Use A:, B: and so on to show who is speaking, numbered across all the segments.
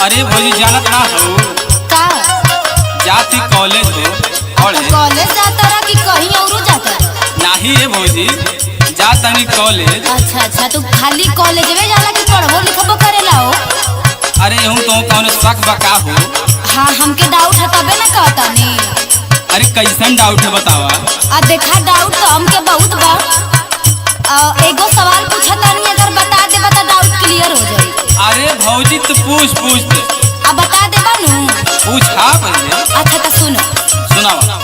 A: अरे भौजी जानत ना हो
B: का
A: जाती कॉलेज हो पढ़े।
B: कॉलेज जाता रहा कि कहीं और जाता रहा?
A: नहीं है भौजी जातनी कॉलेज।
B: अच्छा अच्छा तू खाली कॉलेज में जाला कि पढ़बो लिखबो करेला हो?
A: अरे हूँ तो कौन शक बका हो।
B: हाँ हमके डाउट है तबे ना कहतानी।
A: अरे कैसन डाउट है बतावा।
B: आ देखा डाउट तो हमके बहुत बा। एगो सवाल पूछतानी अगर बता दे बता डाउट क्लियर हो जाई।
A: अरे भौजी तो पूछ
B: अब बता दे बानू।
A: पूछा पहले।
B: अच्छा तो सुनो
A: सुनावा।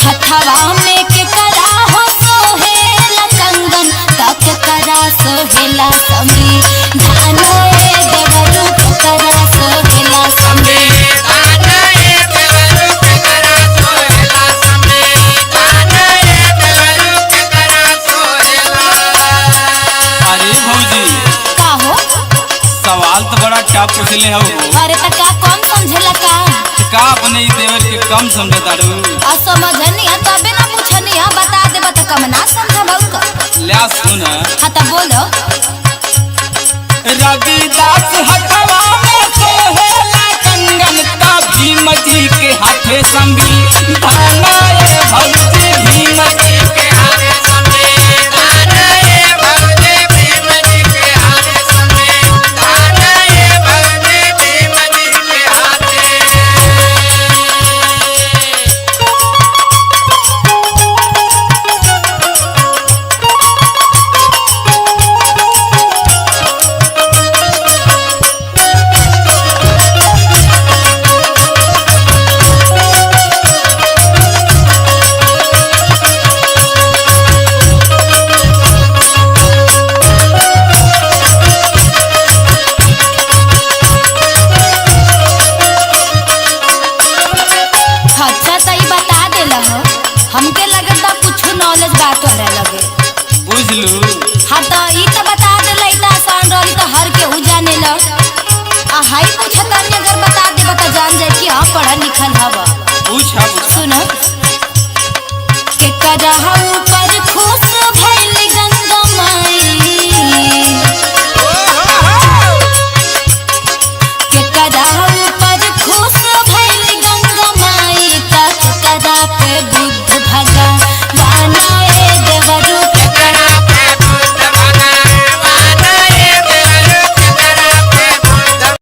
B: हथवा में के करा हो सोहेला कंगन तक करा सोहेला समी धानो ए देवरू के करा सोहेला समी
C: धानो ए देवरू के करा सोहेला समी धानो ए देवरू के करा सोहेला।
A: अरे भौजी
B: का हो?
A: सवाल तो बड़ा टफ पूछले हो।
B: अरे त का कम समझेला
A: का अपने देवर के कम समझे तारू।
B: आ समझनी है तबे ना पूछनी है बता दे बता कम ना समझबौ का।
A: ल्या सुन।
B: हां त बोलो।
A: रविदास हथवा में सोहेला कंगन ता भीम जी के हाथे संभी धाना ए भौजी भीम जी
C: के हाथे समी धानो ए भौजी भीम जी के हाथे समी धानो ए भौजी भीम जी के हाथे।
B: अच्छा सही बता देला हो। हमके लगत बा कुछ नॉलेज बात तोहरा लगे।
A: बुझ लू।
B: हां त ई त बता देला ई त आसान रही त हर के उ जानेला। आ हाई पूछतानी अगर बता दे बता जान जाए कि हां पढ़ा लिखा